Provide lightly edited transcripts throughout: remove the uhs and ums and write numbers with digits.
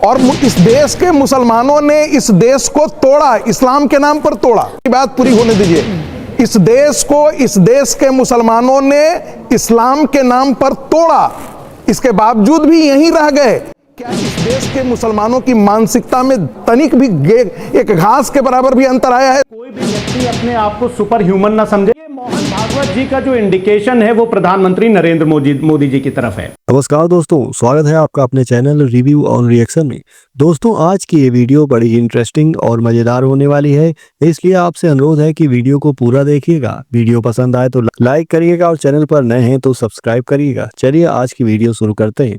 और इस देश के मुसलमानों ने इस देश को तोड़ा, इस्लाम के नाम पर तोड़ा। बात पूरी होने दीजिए। इस देश को, इस देश के मुसलमानों ने इस्लाम के नाम पर तोड़ा, इसके बावजूद भी यहीं रह गए। क्या इस देश के मुसलमानों की मानसिकता में तनिक भी एक घास के बराबर भी अंतर आया है? कोई भी व्यक्ति अपने आप को सुपर ह्यूमन ना समझे। ये मोहन भागवत जी का जो इंडिकेशन है वो प्रधानमंत्री नरेंद्र मोदी जी की तरफ है। नमस्कार दोस्तों, स्वागत है आपका अपने चैनल रिव्यू ऑन रिएक्शन में। दोस्तों, आज की ये वीडियो बड़ी इंटरेस्टिंग और मजेदार होने वाली है, इसलिए आपसे अनुरोध है कि वीडियो को पूरा देखिएगा। वीडियो पसंद आए तो लाइक करिएगा और चैनल पर नए हैं तो सब्सक्राइब करिएगा। चलिए आज की वीडियो शुरू करते हैं।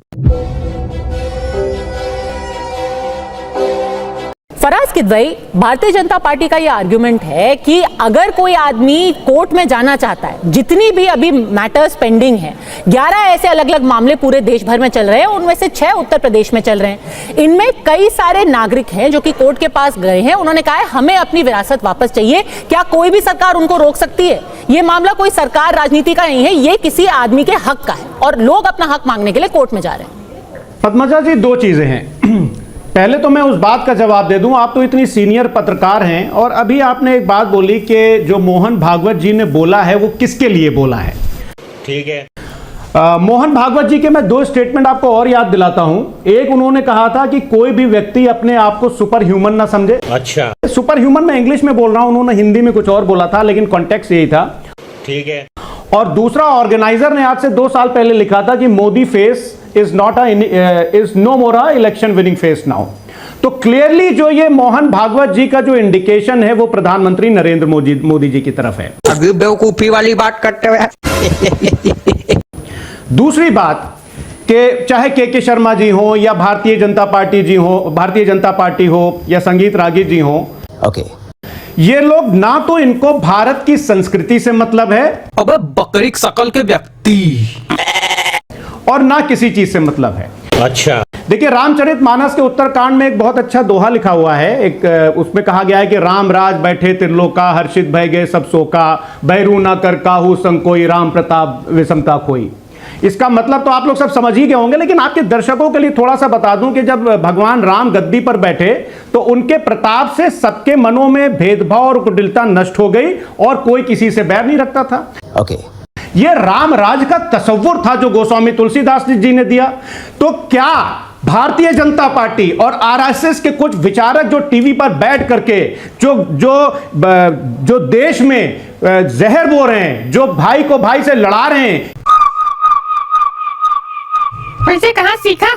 फराज किदवई, भारतीय जनता पार्टी का यह आर्गुमेंट है कि अगर कोई आदमी कोर्ट में जाना चाहता है, जितनी भी अभी मैटर्स पेंडिंग हैं, 11 ऐसे अलग अलग मामले पूरे देश भर में चल रहे हैं, उनमें से 6 उत्तर प्रदेश में चल रहे हैं। इनमें कई सारे नागरिक हैं जो कि कोर्ट के पास गए हैं। उन्होंने कहा है हमें अपनी विरासत वापस चाहिए। क्या कोई भी सरकार उनको रोक सकती है? ये मामला कोई सरकार राजनीति का नहीं है, ये किसी आदमी के हक का है और लोग अपना हक मांगने के लिए कोर्ट में जा रहे हैं। पद्मजा जी, 2 चीजें हैं। पहले तो मैं उस बात का जवाब दे दूं, आप तो इतनी सीनियर पत्रकार हैं और अभी आपने एक बात बोली कि जो मोहन भागवत जी ने बोला है वो किसके लिए बोला है। ठीक है, मोहन भागवत जी के मैं 2 स्टेटमेंट आपको और याद दिलाता हूं। एक, उन्होंने कहा था कि कोई भी व्यक्ति अपने आप को सुपर ह्यूमन ना समझे। अच्छा, सुपर ह्यूमन मैं इंग्लिश में बोल रहा हूं, उन्होंने हिंदी में कुछ और बोला था, लेकिन कॉन्टेक्स्ट यही था। ठीक है। और दूसरा, ऑर्गेनाइजर ने आज से 2 साल पहले लिखा था कि Modi face is no more a election winning face now. तो क्लियरली जो ये मोहन भागवत जी का जो इंडिकेशन है वो प्रधानमंत्री नरेंद्र मोदी जी की तरफ है। अभी बेवकूफी वाली बात करते हुए। दूसरी बात कि चाहे के शर्मा जी हो या भारतीय जनता पार्टी हो या संगीत रागी जी हो, ओके, ये लोग ना तो इनको भारत की संस्कृति से मतलब है, अबे बकरी शकल के व्यक्ति, और ना किसी चीज से मतलब है। अच्छा, देखिए, रामचरितमानस के उत्तरकांड में एक बहुत अच्छा दोहा लिखा हुआ है। उसमें कहा गया है कि राम राज बैठे त्रिलोका, हर्षित भय गए सब शोका, बैरू ना कर काहू संग कोई, राम प्रताप विषमता कोई। इसका मतलब तो आप लोग सब समझ ही गए होंगे, लेकिन आपके दर्शकों के लिए थोड़ा सा बता दूं कि जब भगवान राम गद्दी पर बैठे तो उनके प्रताप से सबके मनों में भेदभाव और कुटिलता नष्ट हो गई और कोई किसी से बैर नहीं रखता था। ओके, यह राम राज का तस्वुर था जो गोस्वामी तुलसीदास जी ने दिया। तो क्या भारतीय जनता पार्टी और आरएसएस के कुछ विचारक जो टीवी पर बैठ करके जो देश में जहर बो रहे हैं, जो भाई को भाई से लड़ा रहे हैं, वैसे कहां सीखा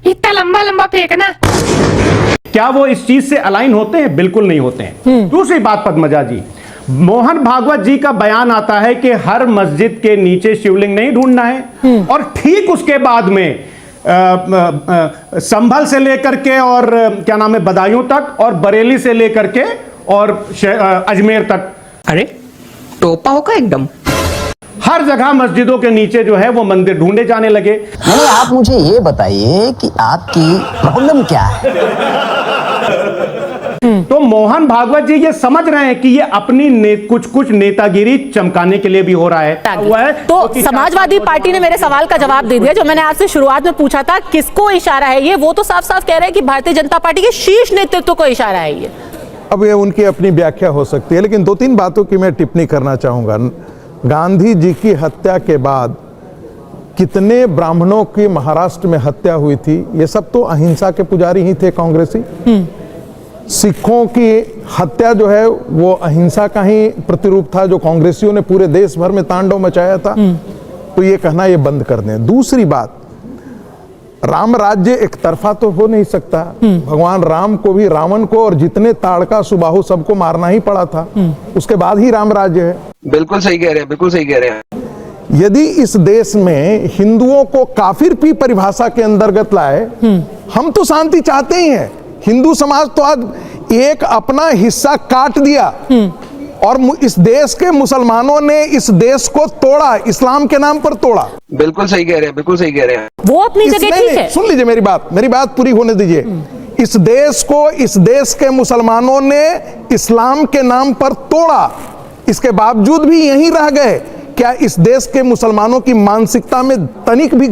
इतना लंबा लंबा फेंकना? क्या वो इस चीज से अलाइन होते हैं? बिल्कुल नहीं होते हैं। दूसरी बात, पद्मजा जी, मोहन भागवत जी का बयान आता है कि हर मस्जिद के नीचे शिवलिंग नहीं ढूंढना है, और ठीक उसके बाद में संभल से लेकर के और क्या नाम है बदायूं तक, और बरेली से लेकर के और अजमेर तक, अरे टोपा होगा एकदम, हर जगह मस्जिदों के नीचे जो है वो मंदिर ढूंढे जाने लगे। नहीं, आप मुझे ये बताइए कि आपकी प्रॉब्लम क्या है? तो मोहन भागवत जी ये समझ रहे हैं कि ये अपनी कुछ नेतागिरी चमकाने के लिए भी हो रहा है। तो समाजवादी पार्टी ने मेरे सवाल का जवाब दे दिया जो मैंने आपसे शुरुआत में पूछा था, किसको इशारा है ये? वो तो साफ साफ कह रहे हैं कि भारतीय जनता पार्टी के शीर्ष नेतृत्व को इशारा है ये। अब ये उनकी अपनी व्याख्या हो सकती है, लेकिन 2-3 बातों की मैं टिप्पणी करना चाहूंगा। गांधी जी की हत्या के बाद कितने ब्राह्मणों की महाराष्ट्र में हत्या हुई थी, ये सब तो अहिंसा के पुजारी ही थे, कांग्रेसी। सिखों की हत्या जो है वो अहिंसा का ही प्रतिरूप था, जो कांग्रेसियों ने पूरे देश भर में तांडव मचाया था। तो ये कहना ये बंद कर दें। दूसरी बात, राम राज्य एक तरफा तो हो नहीं सकता। भगवान राम को भी, रावण को और जितने ताड़का सुबाहु सबको मारना ही पड़ा था, उसके बाद ही राम राज्य है। बिल्कुल सही कह रहे हैं, बिल्कुल सही कह रहे हैं। यदि इस देश में हिंदुओं को काफिर की परिभाषा के अंतर्गत लाए, हम तो शांति चाहते ही हैं। हिंदू समाज तो आज एक अपना हिस्सा काट दिया और इस देश के मुसलमानों ने इस देश को तोड़ा, इस्लाम के नाम पर तोड़ा। बिल्कुल सही कह रहे हैं, बिल्कुल सही कह रहे हैं। वो अपनी जगह ठीक है। सुन लीजिए मेरी बात पूरी होने दीजिए। इस देश को, इस देश के मुसलमानों ने इस्लाम के नाम पर तोड़ा, इसके बावजूद भी यहीं रह गए। क्या इस देश के मुसलमानों की मानसिकता में तनिक भी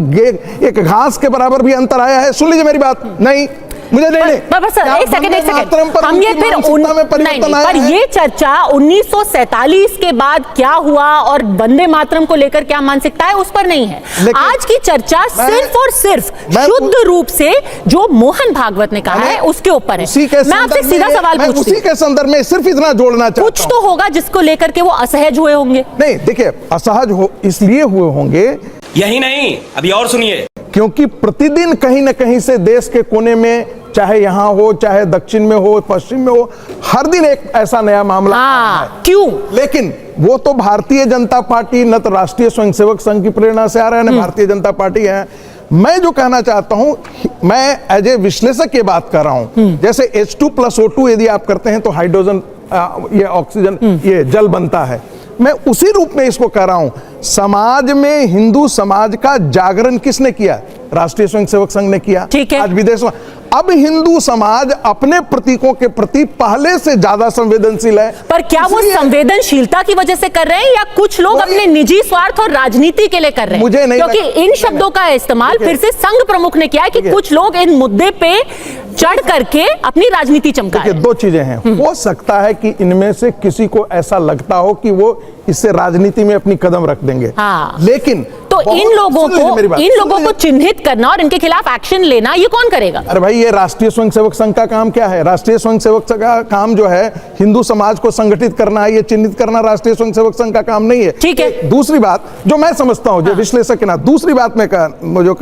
एक घास के बराबर भी अंतर आया है? सुन लीजिए मेरी बात, नहीं, मुझे नहीं एक सेकंड हम ये फिर पर ये चर्चा 1947 के बाद क्या हुआ और वंदे मातरम को लेकर क्या मानसिकता है उस पर नहीं है। आज की चर्चा सिर्फ और सिर्फ शुद्ध रूप से जो मोहन भागवत ने कहा है उसके ऊपर है। मैं आपसे सीधा सवाल पूछती हूं, उसी के संदर्भ में सिर्फ इतना जोड़ना चाहता हूं, कुछ तो होगा जिसको लेकर के वो असहज हुए होंगे। नहीं देखिए, असहज हो इसलिए हुए होंगे, यही नहीं, अभी और सुनिए, क्योंकि प्रतिदिन कहीं ना कहीं से देश के कोने में, चाहे यहां हो, चाहे दक्षिण में हो, पश्चिम में हो, हर दिन एक ऐसा नया मामला है। क्यों? लेकिन वो तो भारतीय जनता पार्टी, न तो राष्ट्रीय स्वयंसेवक संघ की प्रेरणा से आ रहा है, न भारतीय जनता पार्टी है। मैं जो कहना चाहता हूं, मैं एज ए विश्लेषक ये बात कर रहा हूं, जैसे H2+O2 यदि आप करते हैं तो हाइड्रोजन, ये ऑक्सीजन, ये जल बनता है। मैं उसी रूप में इसको कह रहा हूं, समाज में हिंदू समाज का जागरण किसने किया? राष्ट्रीय स्वयंसेवक संघ ने किया। ठीक है। आज विदेश में अब हिंदू समाज अपने प्रतीकों के प्रति पहले से ज्यादा संवेदनशील है। पर क्या वो संवेदनशीलता की वजह से कर रहे हैं या कुछ लोग अपने निजी स्वार्थ और राजनीति के लिए कर रहे हैं? मुझे नहीं, क्योंकि इन शब्दों का इस्तेमाल फिर से संघ प्रमुख ने किया है कि कुछ लोग इन मुद्दे पे चढ़ करके अपनी राजनीति चमका रहे हैं। दो चीजें हैं, हो सकता है कि इनमें से किसी को ऐसा लगता हो कि वो इससे राजनीति में अपनी कदम रख देंगे। हाँ। लेकिन तो इन लोगों को चिन्हित करना और इनके खिलाफ एक्शन लेना ये कौन करेगा? अरे भाई, ये राष्ट्रीय स्वयंसेवक संघ का काम क्या है? राष्ट्रीय स्वयंसेवक संघ का काम जो है हिंदू समाज को संगठित करना है, ये चिन्हित करना राष्ट्रीय स्वयंसेवक संघ का काम नहीं है। ठीक है। दूसरी बात जो मैं समझता हूं, जो विश्लेषक के ना, दूसरी बात मैं जो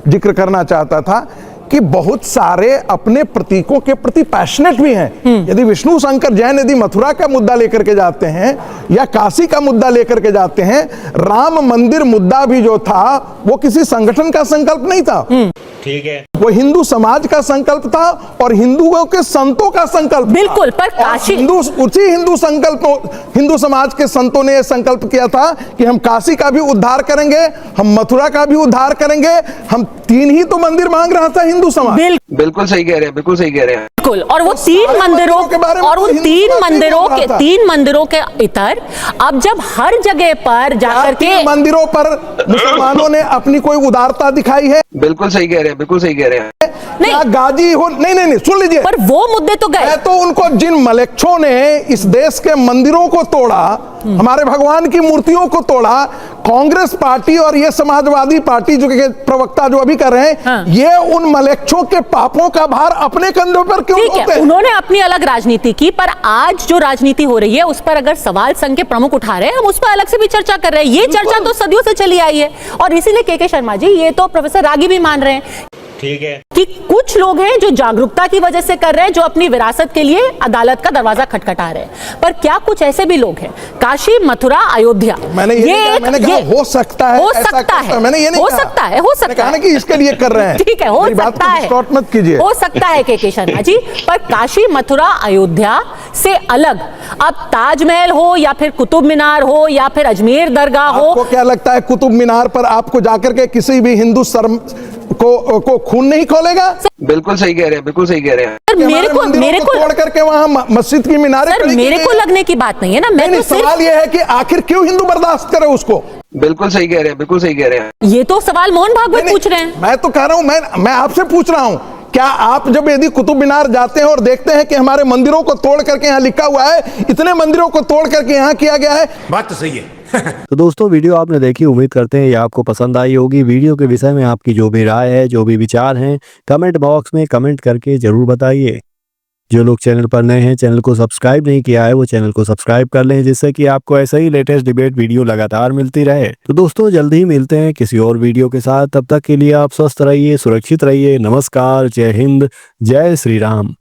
जिक्र करना चाहता था कि बहुत सारे अपने प्रतीकों के प्रति पैशनेट भी हैं। यदि विष्णु शंकर जैन यदि मथुरा का मुद्दा लेकर के जाते हैं या काशी का मुद्दा लेकर के जाते हैं, राम मंदिर मुद्दा भी जो था वो किसी संगठन का संकल्प नहीं था। ठीक है, वो हिंदू समाज का संकल्प था और हिंदुओं के संतों का संकल्प। बिल्कुल। पर काशी, हिंदू समाज के संतों ने यह संकल्प किया था कि हम काशी का भी उद्धार करेंगे, हम मथुरा का भी उद्धार करेंगे। हम 3 ही तो मंदिर मांग रहा था हिंदू समाज। बिल्कुल सही कह रहे हैं, बिल्कुल सही कह रहे हैं। बिल्कुल। और वो 3 मंदिरों के बारे में, और उन 3 मंदिरों के इतर अब जब हर जगह पर जाकर के मंदिरों पर मुसलमानों ने अपनी कोई उदारता दिखाई है? बिल्कुल सही कह रहे हैं, बिल्कुल सही कह रहे हैं। क्या गाजी हो? नहीं, सुन लीजिए, पर वो मुद्दे तो गए। तो उनको जिन मलेच्छों ने इस देश के मंदिरों को तोड़ा, हमारे भगवान की मूर्तियों को तोड़ा, कांग्रेस पार्टी और ये समाजवादी पार्टी जो के प्रवक्ता जो अभी कर रहे हैं, हाँ। ये उन मलेच्छों के पापों का भार अपने कंधों पर क्यों ढोते हैं? उन्होंने अपनी अलग राजनीति की, पर आज जो राजनीति हो रही है उस पर अगर सवाल संघ के प्रमुख उठा रहे हैं, हम उस पर अलग से भी चर्चा कर रहे हैं। ये चर्चा तो सदियों से चली आई है और इसीलिए के शर्मा जी, ये तो प्रोफेसर रागी भी मान रहे हैं। ठीक है कि कुछ लोग हैं जो जागरूकता की वजह से कर रहे हैं, जो अपनी विरासत के लिए अदालत का दरवाजा खटखटा रहे हैं। पर क्या कुछ ऐसे भी लोग हैं? काशी, मथुरा, अयोध्या, मैंने कहा हो सकता है, हो सकता है, मैंने ये नहीं हो सकता है, हो सकता है कि इसके लिए कर रहे हैं। ठीक है, हो सकता है, डिस्टॉर्ट मत कीजिए। हो सकता है के शर्मा जी, पर काशी, मथुरा, अयोध्या से अलग अब ताजमहल हो या फिर कुतुब मीनार हो या फिर अजमेर दरगाह हो, आपको क्या लगता है कुतुब मीनार पर आपको जाकर के किसी भी हिंदू को खून नहीं खोलेगा? बिल्कुल सही कह रहे हैं, बिल्कुल सही कह रहे हैं। मेरे को तोड़ करके वहां मस्जिद की मीनारें, सर मेरे को लगने की बात नहीं है ना। मैं तो सवाल यह है कि आखिर क्यों हिंदू बर्दाश्त करे उसको? बिल्कुल सही कह रहे हैं, बिल्कुल सही कह रहे हैं। ये तो सवाल मोहन भागवत पूछ रहे हैं। मैं तो कह रहा हूं, मैं आपसे पूछ रहा हूं, क्या आप जब यदि कुतुब मीनार जाते हैं और देखते हैं कि हमारे मंदिरों को तोड़ करके यहाँ लिखा हुआ है, इतने मंदिरों को तोड़ करके यहाँ किया गया है? बात तो सही है। तो दोस्तों, वीडियो आपने देखी, उम्मीद करते हैं ये आपको पसंद आई होगी। वीडियो के विषय में आपकी जो भी राय है, जो भी विचार हैं, कमेंट बॉक्स में कमेंट करके जरूर बताइए। जो लोग चैनल पर नए हैं, चैनल को सब्सक्राइब नहीं किया है, वो चैनल को सब्सक्राइब कर लें, जिससे कि आपको ऐसे ही लेटेस्ट डिबेट वीडियो लगातार मिलती रहे। तो दोस्तों, जल्द ही मिलते हैं किसी और वीडियो के साथ। तब तक के लिए आप स्वस्थ रहिए, सुरक्षित रहिए। नमस्कार, जय हिंद, जय श्री राम।